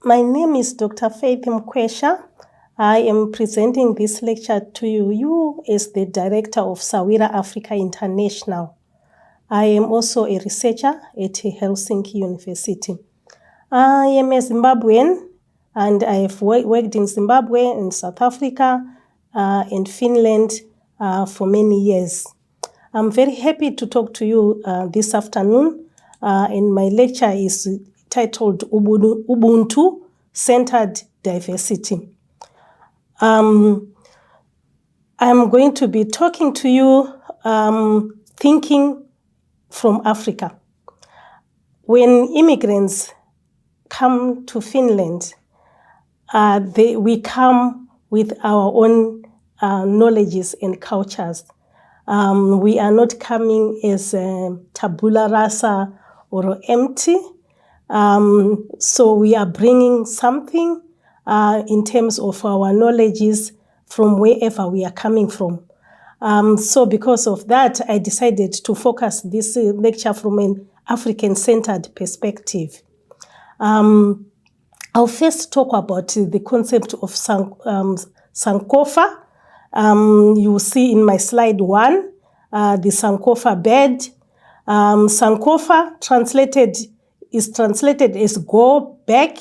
My name is Dr. Faith Mkwesha. I am presenting this lecture to you as the director of Sawira Africa International. I am also a researcher at Helsinki University. I am a Zimbabwean, and I have worked in Zimbabwe and South Africa and Finland for many years. I'm very happy to talk to you this afternoon, and my lecture is titled Ubuntu Centered Diversity. I'm going to be talking to you thinking from Africa. When immigrants come to Finland, we come with our own knowledges and cultures. We are not coming as tabula rasa or empty. So we are bringing something in terms of our knowledges from wherever we are coming from. So because of that, I decided to focus this lecture from an African-centered perspective. I'll first talk about the concept of Sankofa. You will see in my slide 1, the Sankofa bed. Sankofa is translated as go back,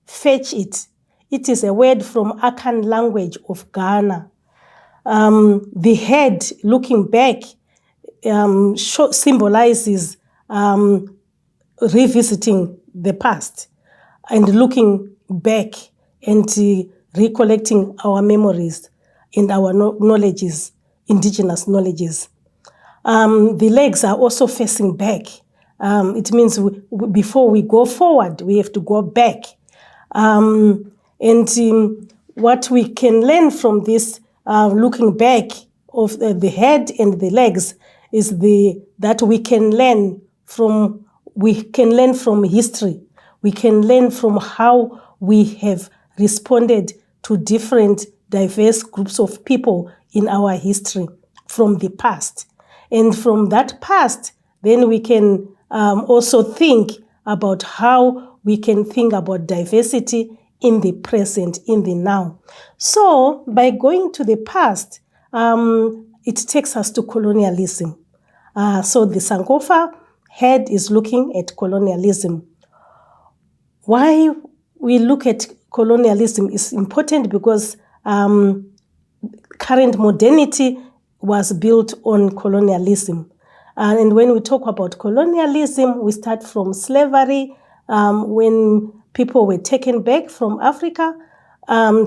fetch it. It is a word from Akan language of Ghana. The head looking back symbolizes revisiting the past and looking back and recollecting our memories and our knowledges, indigenous knowledges. The legs are also facing back. It means before we go forward, we have to go back. What we can learn from this looking back of the head and the legs is that we can learn from history. We can learn from how we have responded to different diverse groups of people in our history from the past. And from that past, then we can also think about how we can think about diversity in the present, in the now. So by going to the past, it takes us to colonialism. So the Sankofa head is looking at colonialism. Why we look at colonialism is important because current modernity was built on colonialism. And when we talk about colonialism, we start from slavery, when people were taken back from Africa,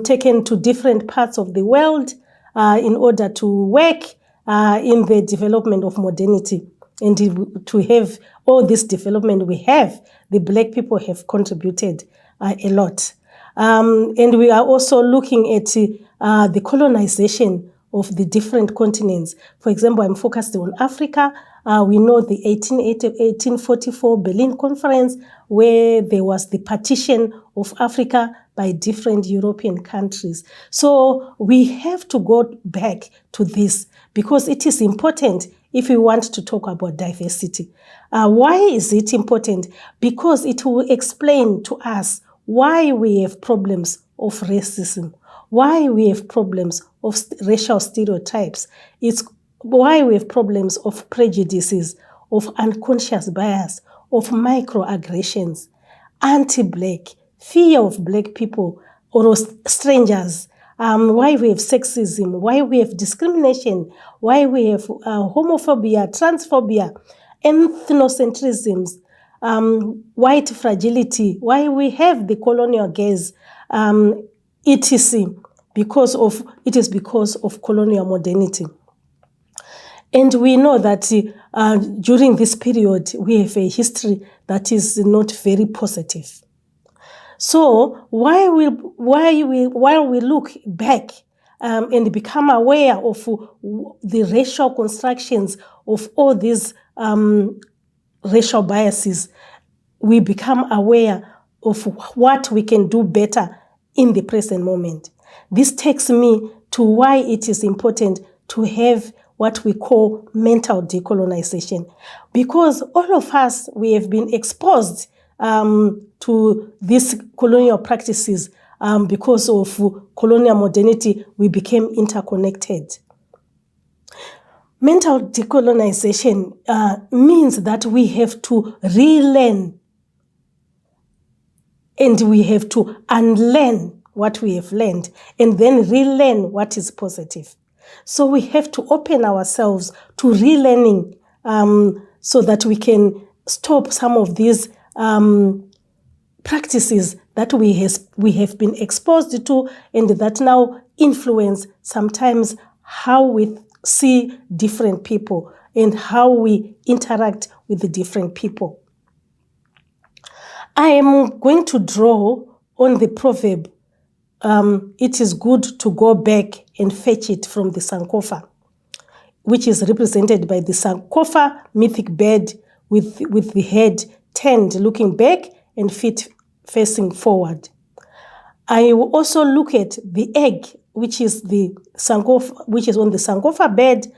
taken to different parts of the world in order to work in the development of modernity. And to have all this development we have, the Black people have contributed a lot. And we are also looking at the colonization of the different continents. For example, I'm focused on Africa. We know the 1844 Berlin Conference, where there was the partition of Africa by different European countries. So we have to go back to this because it is important if we want to talk about diversity. Why is it important? Because it will explain to us why we have problems of racism, why we have problems of racial stereotypes. It's why we have problems of prejudices, of unconscious bias, of microaggressions, anti-Black, fear of Black people or strangers, why we have sexism, why we have discrimination, why we have homophobia, transphobia, ethnocentrisms, white fragility, why we have the colonial gaze, etc. It is because of colonial modernity. And we know that during this period, we have a history that is not very positive. So while we look back and become aware of the racial constructions of all these racial biases, we become aware of what we can do better in the present moment. This takes me to why it is important to have what we call mental decolonization. Because all of us, we have been exposed to these colonial practices. Because of colonial modernity, we became interconnected. Mental decolonization means that we have to relearn and we have to unlearn what we have learned and then relearn what is positive. So we have to open ourselves to relearning so that we can stop some of these practices that we have been exposed to and that now influence sometimes how we see different people and how we interact with the different people. I am going to draw on the proverb, it is good to go back and fetch it from the Sankofa, which is represented by the Sankofa mythic bird with the head turned looking back and feet facing forward. I will also look at the egg, which is the Sankofa, which is on the Sankofa bed,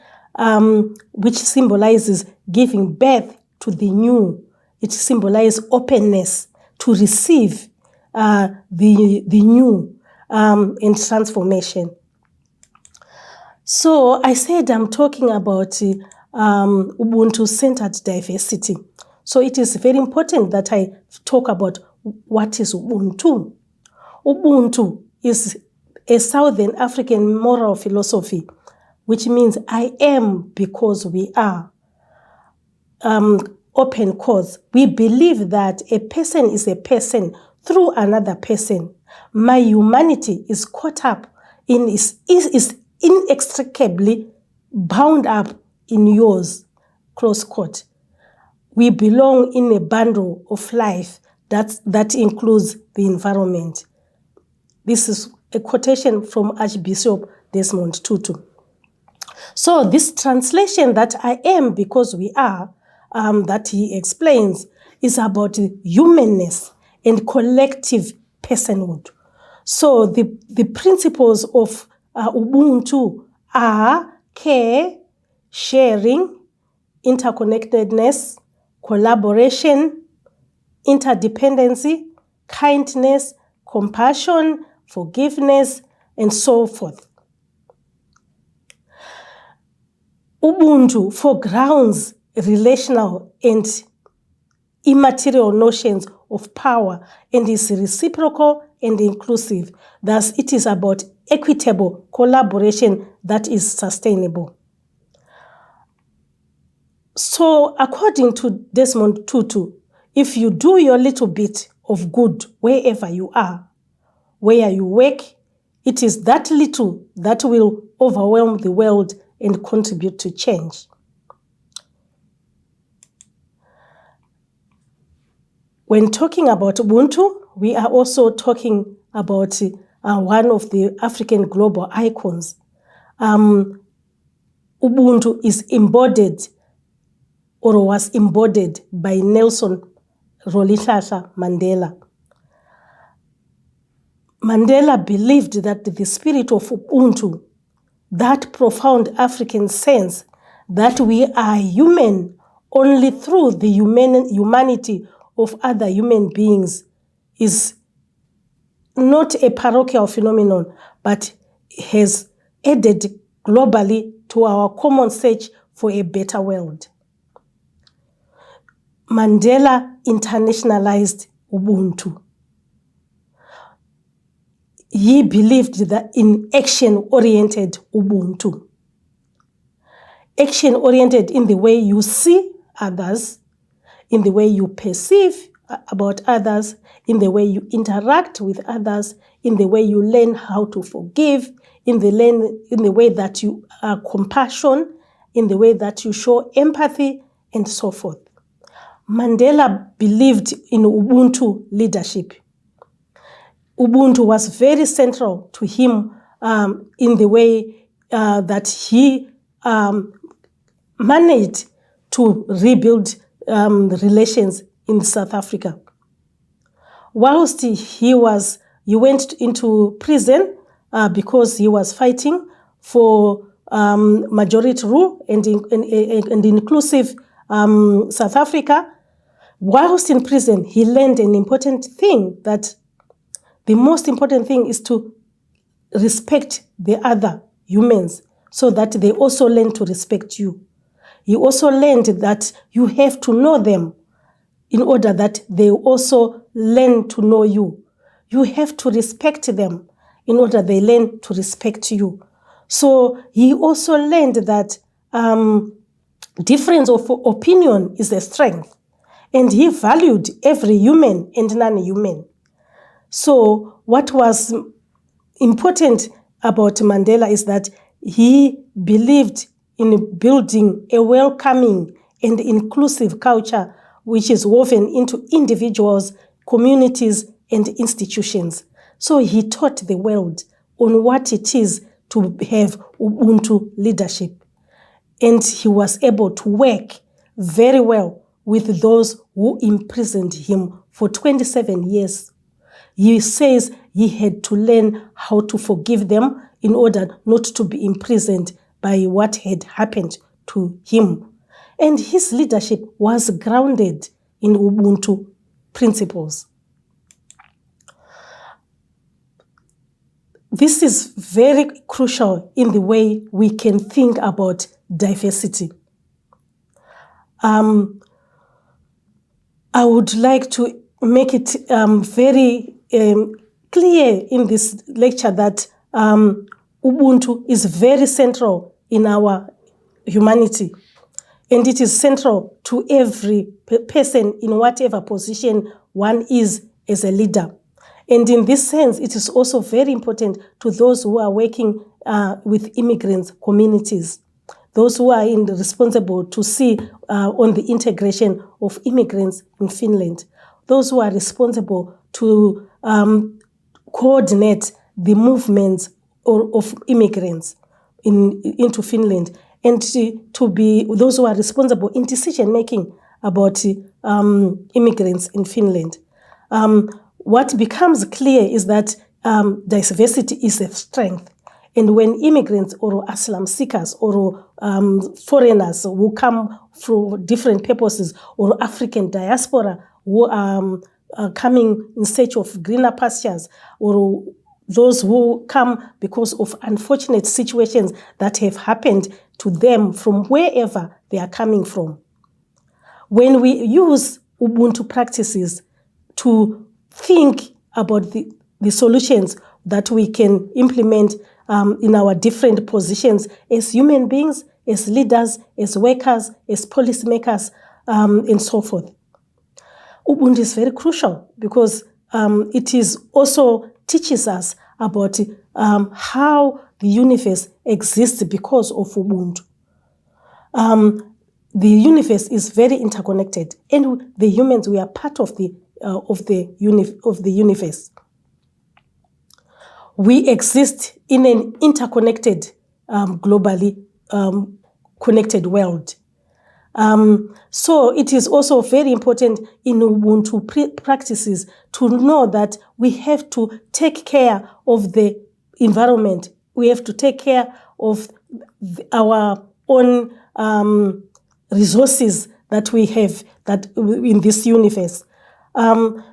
which symbolizes giving birth to the new. It symbolizes openness to receive the new and transformation. So I said I'm talking about Ubuntu-centered diversity. So it is very important that I talk about what is Ubuntu. Ubuntu is a Southern African moral philosophy, which means I am because we are. Open cause. We believe that a person is a person through another person. My humanity is caught up in is inextricably bound up in yours. Close quote. We belong in a bundle of life that includes the environment. This is a quotation from Archbishop Desmond Tutu. So this translation that I am because we are, that he explains, is about humanness and collective personhood. So the principles of Ubuntu are care, sharing, interconnectedness, collaboration, interdependency, kindness, compassion, forgiveness, and so forth. Ubuntu foregrounds relational and immaterial notions of power and is reciprocal and inclusive. Thus, it is about equitable collaboration that is sustainable. So, according to Desmond Tutu, if you do your little bit of good wherever you are, where you work, it is that little that will overwhelm the world and contribute to change. When talking about Ubuntu, we are also talking about one of the African global icons. Ubuntu is embodied or was embodied by Nelson Rolihlahla Mandela. Mandela believed that the spirit of Ubuntu, that profound African sense that we are human only through the humanity of other human beings, is not a parochial phenomenon, but has added globally to our common search for a better world. Mandela internationalized Ubuntu. He believed that in action-oriented Ubuntu. Action-oriented in the way you see others, in the way you perceive about others, in the way you interact with others, in the way you learn how to forgive, in the way that you are compassion, in the way that you show empathy, and so forth. Mandela believed in Ubuntu leadership. Ubuntu was very central to him in the way that he managed to rebuild relations in South Africa. Whilst he went into prison because he was fighting for majority rule and inclusive South Africa, Whilst in prison, he learned an important thing, that the most important thing is to respect the other humans so that they also learn to respect you. He also learned that you have to know them in order that they also learn to know you. You have to respect them in order they learn to respect you. So he also learned that difference of opinion is a strength, and he valued every human and non-human. So what was important about Mandela is that he believed in building a welcoming and inclusive culture which is woven into individuals, communities, and institutions. So he taught the world on what it is to have Ubuntu leadership. And he was able to work very well with those who imprisoned him for 27 years. He says he had to learn how to forgive them in order not to be imprisoned by what had happened to him. And his leadership was grounded in Ubuntu principles. This is very crucial in the way we can think about diversity. I would like to make it very clear in this lecture that Ubuntu is very central in our humanity, and it is central to every person in whatever position one is as a leader. And in this sense, it is also very important to those who are working with immigrant communities, those who are responsible to see on the integration of immigrants in Finland, those who are responsible to coordinate the movements of immigrants into Finland, and to be those who are responsible in decision-making about immigrants in Finland. What becomes clear is that diversity is a strength. And when immigrants or asylum seekers or foreigners who come for different purposes, or African diaspora who are coming in search of greener pastures, or those who come because of unfortunate situations that have happened to them from wherever they are coming from. When we use Ubuntu practices to think about the solutions that we can implement in our different positions as human beings, as leaders, as workers, as policymakers, and so forth. Ubuntu is very crucial because it is also teaches us about how the universe exists because of Ubuntu. The universe is very interconnected, and the humans, we are part of the universe. We exist in an interconnected, globally connected world. So it is also very important in Ubuntu practices to know that we have to take care of the environment. We have to take care of our own resources that we have that in this universe.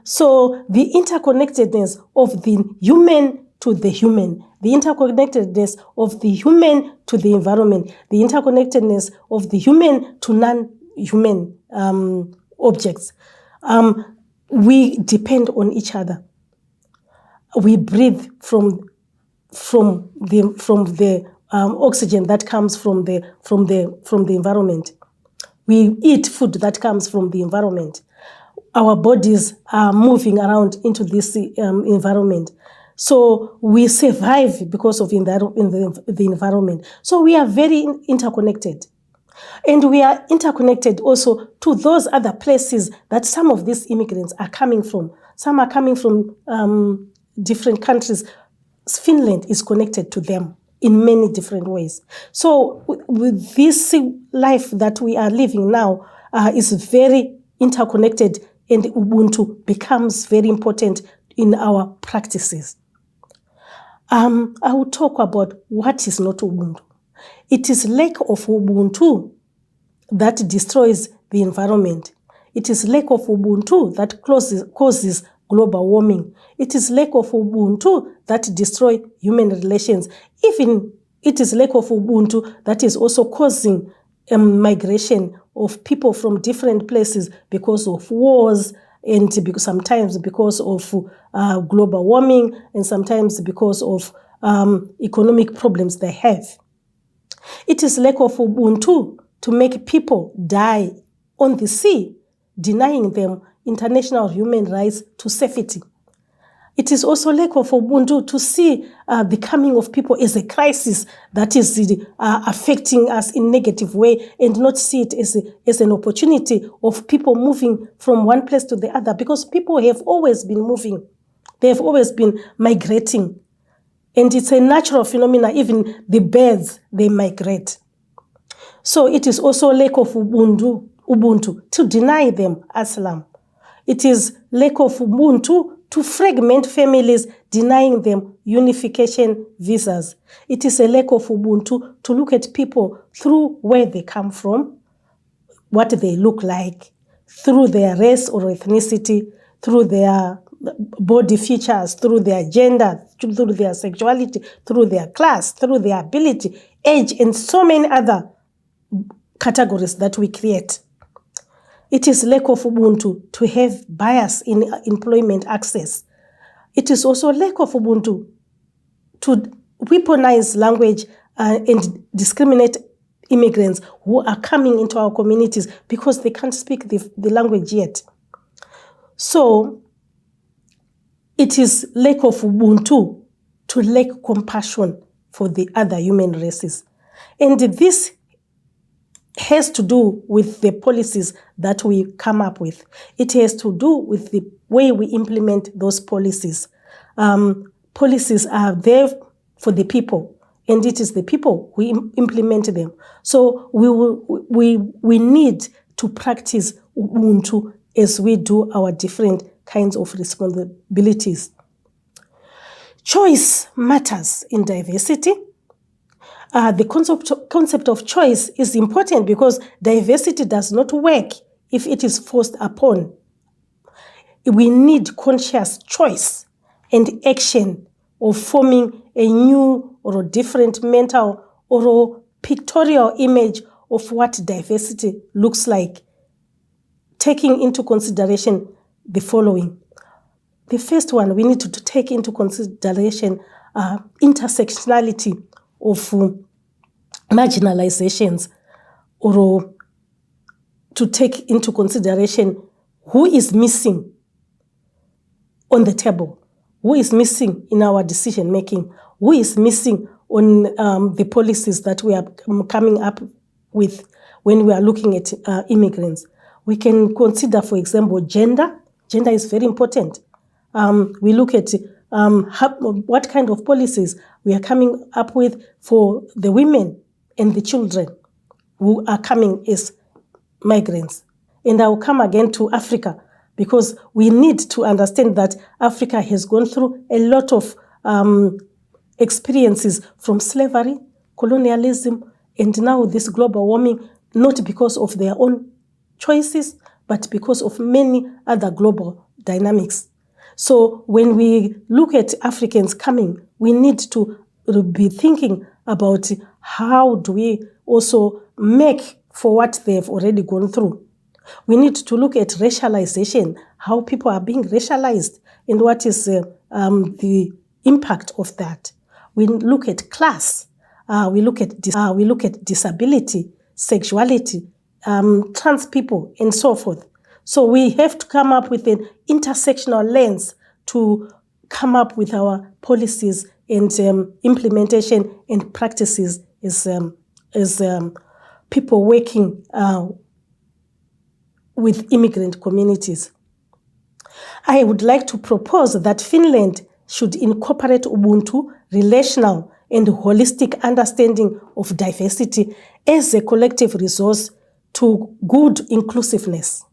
So the interconnectedness of the human to the human, the interconnectedness of the human to the environment, the interconnectedness of the human to non-human objects. We depend on each other. We breathe from the oxygen that comes from the environment. We eat food that comes from the environment. Our bodies are moving around into this environment. So we survive because of the environment. So we are very interconnected. And we are interconnected also to those other places that some of these immigrants are coming from. Some are coming from different countries. Finland is connected to them in many different ways. So with this life that we are living now is very interconnected, and Ubuntu becomes very important in our practices. I will talk about what is not Ubuntu. It is lack of Ubuntu that destroys the environment. It is lack of Ubuntu that causes global warming. It is lack of Ubuntu that destroy human relations. Even it is lack of Ubuntu that is also causing migration of people from different places because of wars, and sometimes because of global warming, and sometimes because of economic problems they have. It is lack of Ubuntu to make people die on the sea, denying them international human rights to safety. It is also lack of Ubuntu to see the coming of people as a crisis that is affecting us in a negative way, and not see it as an opportunity of people moving from one place to the other, because people have always been moving. They have always been migrating. And it's a natural phenomenon. Even the birds, they migrate. So it is also lack of Ubuntu to deny them asylum. It is lack of Ubuntu to fragment families, denying them unification visas. It is a lack of Ubuntu to look at people through where they come from, what they look like, through their race or ethnicity, through their body features, through their gender, through their sexuality, through their class, through their ability, age, and so many other categories that we create. It is lack of Ubuntu to have bias in employment access. It is also lack of Ubuntu to weaponize language and discriminate immigrants who are coming into our communities because they can't speak the language yet. So it is lack of Ubuntu to lack compassion for the other human races. And this has to do with the policies that we come up with. It has to do with the way we implement those policies. Policies are there for the people, and it is the people who implement them. So we need to practice Ubuntu as we do our different kinds of responsibilities. Choice matters in diversity. The concept of choice is important because diversity does not work if it is forced upon. We need conscious choice and action of forming a new or a different mental or a pictorial image of what diversity looks like, taking into consideration the following. The first one, we need to take into consideration intersectionality of marginalizations, or to take into consideration who is missing on the table, who is missing in our decision making, who is missing on the policies that we are coming up with when we are looking at immigrants. We can consider, for example, gender. Gender is very important. We look at what kind of policies we are coming up with for the women and the children who are coming as migrants. And I will come again to Africa, because we need to understand that Africa has gone through a lot of experiences from slavery, colonialism, and now this global warming, not because of their own choices, but because of many other global dynamics. So when we look at Africans coming, we need to be thinking about how do we also make for what they've already gone through. We need to look at racialization, how people are being racialized, and what is the impact of that. We look at class, we look at disability, sexuality, trans people, and so forth. So we have to come up with an intersectional lens to come up with our policies and implementation and practices as people working with immigrant communities. I would like to propose that Finland should incorporate Ubuntu, relational and holistic understanding of diversity as a collective resource to good inclusiveness.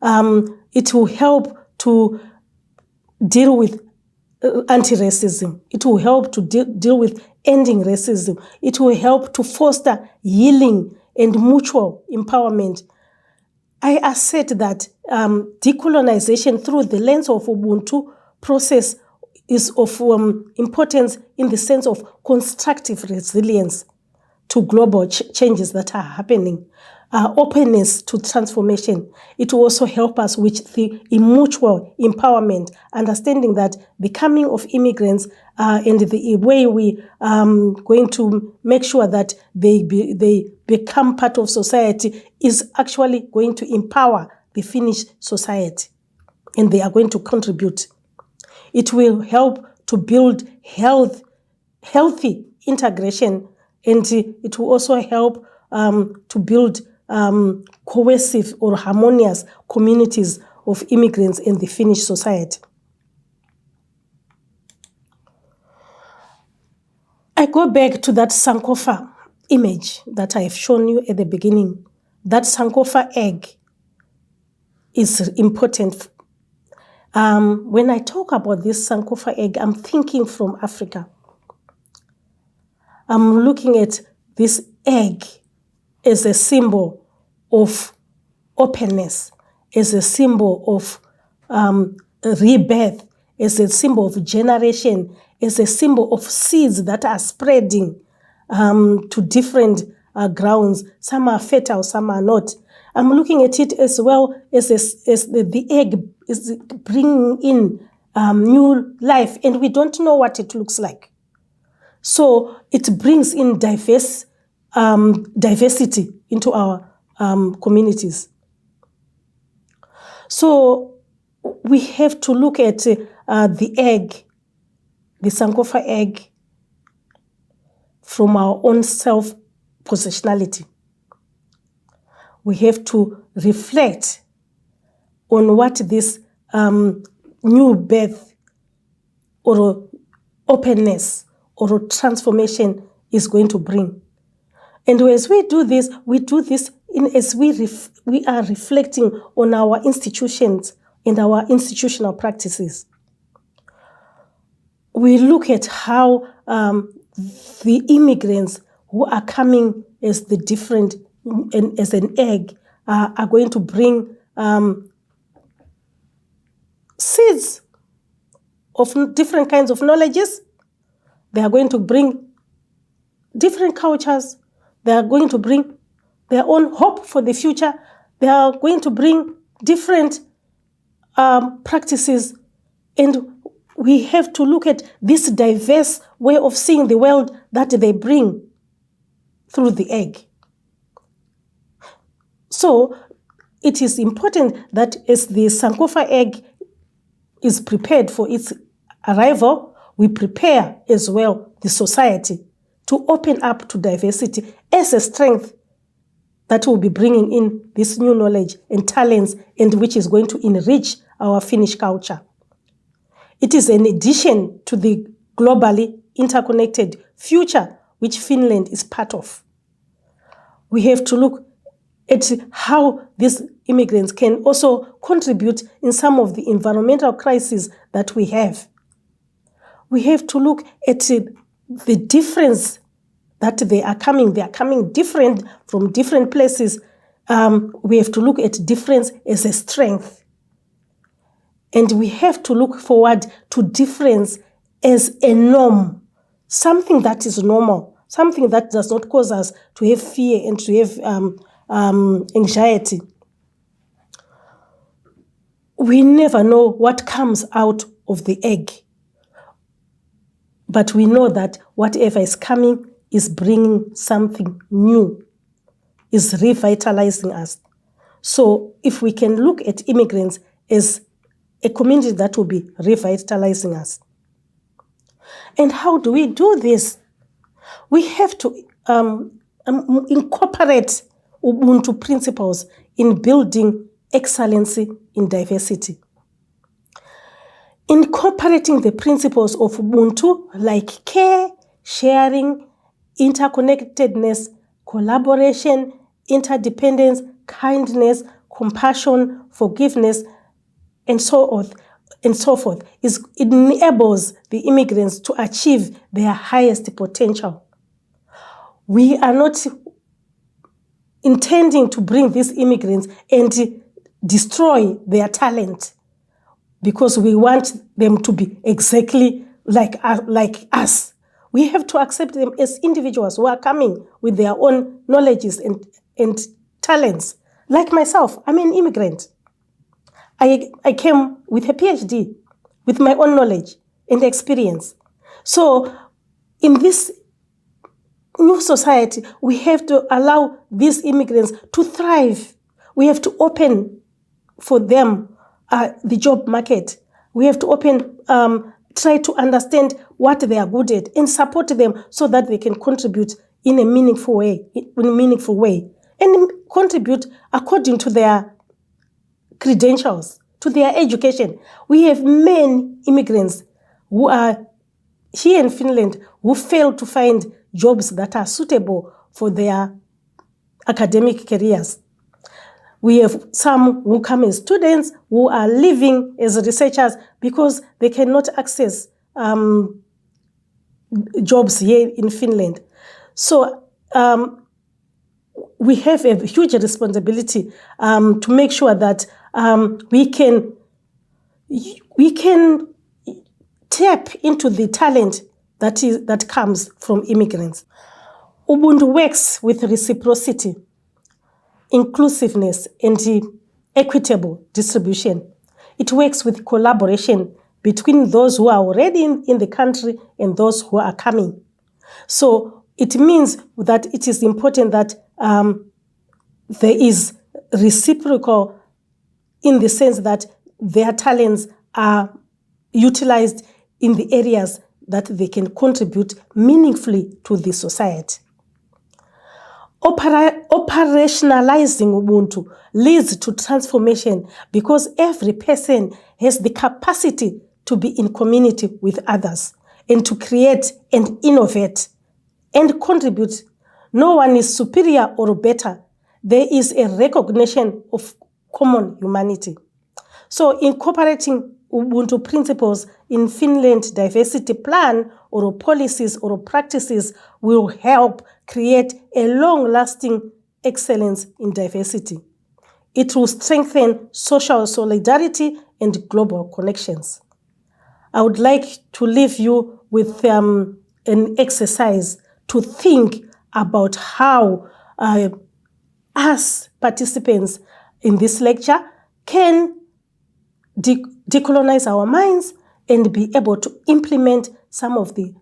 It will help to deal with anti-racism. It will help to deal with ending racism. It will help to foster healing and mutual empowerment. I assert that decolonization through the lens of Ubuntu process is of importance in the sense of constructive resilience to global changes that are happening, openness to transformation. It will also help us with the mutual empowerment, understanding that the coming of immigrants and the way we going to make sure that they become part of society is actually going to empower the Finnish society, and they are going to contribute. It will help to build healthy integration, and it will also help to build cohesive or harmonious communities of immigrants in the Finnish society. I go back to that Sankofa image that I have shown you at the beginning. That Sankofa egg is important. When I talk about this Sankofa egg, I'm thinking from Africa. I'm looking at this egg as a symbol of openness, as a symbol of rebirth, as a symbol of generation, as a symbol of seeds that are spreading to different grounds. Some are fertile, some are not. I'm looking at it as well as the egg is bringing in new life, and we don't know what it looks like. So it brings in diversity into our communities. So we have to look at the egg, the Sankofa egg, from our own self-positionality. We have to reflect on what this new birth or openness or transformation is going to bring. And as we do this as we are reflecting on our institutions and our institutional practices. We look at how the immigrants who are coming as the different and as an egg are going to bring seeds of different kinds of knowledges. They are going to bring different cultures. They are going to bring their own hope for the future. They are going to bring different practices. And we have to look at this diverse way of seeing the world that they bring through the egg. So it is important that as the Sankofa egg is prepared for its arrival, we prepare as well the society to open up to diversity as a strength that will be bringing in this new knowledge and talents, and which is going to enrich our Finnish culture. It is an addition to the globally interconnected future which Finland is part of. We have to look at how these immigrants can also contribute in some of the environmental crises that we have. We have to look at the difference that they are coming. They are coming different from different places. We have to look at difference as a strength. And we have to look forward to difference as a norm, something that is normal, something that does not cause us to have fear and to have anxiety. We never know what comes out of the egg, but we know that whatever is coming is bringing something new, is revitalizing us. So if we can look at immigrants as a community that will be revitalizing us. And how do we do this? We have to incorporate Ubuntu principles in building excellency in diversity. Incorporating the principles of Ubuntu like care, sharing, interconnectedness, collaboration, interdependence, kindness, compassion, forgiveness, and so forth, it enables the immigrants to achieve their highest potential. We are not intending to bring these immigrants and destroy their talent because we want them to be exactly like us. We have to accept them as individuals who are coming with their own knowledges and talents. Like myself, I'm an immigrant. I came with a PhD, with my own knowledge and experience. So in this new society, we have to allow these immigrants to thrive. We have to open for them the job market. We have to try to understand what they are good at and support them so that they can contribute in a meaningful way, and contribute according to their credentials, to their education. We have many immigrants who are here in Finland who fail to find jobs that are suitable for their academic careers. We have some who come as students who are living as researchers because they cannot access jobs here in Finland. So we have a huge responsibility to make sure that we can tap into the talent that comes from immigrants. Ubuntu works with reciprocity, inclusiveness, and equitable distribution. It works with collaboration between those who are already in the country and those who are coming. So it means that it is important that there is reciprocal in the sense that their talents are utilized in the areas that they can contribute meaningfully to the society. Operationalizing Ubuntu leads to transformation because every person has the capacity to be in community with others and to create and innovate and contribute. No one is superior or better. There is a recognition of common humanity. So incorporating Ubuntu principles in Finland diversity plan or policies or practices will help create a long-lasting excellence in diversity. It will strengthen social solidarity and global connections. I would like to leave you with an exercise to think about how us participants in this lecture can decolonize our minds and be able to implement some of the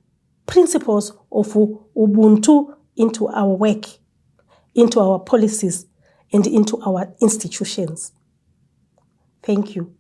principles of Ubuntu into our work, into our policies, and into our institutions. Thank you.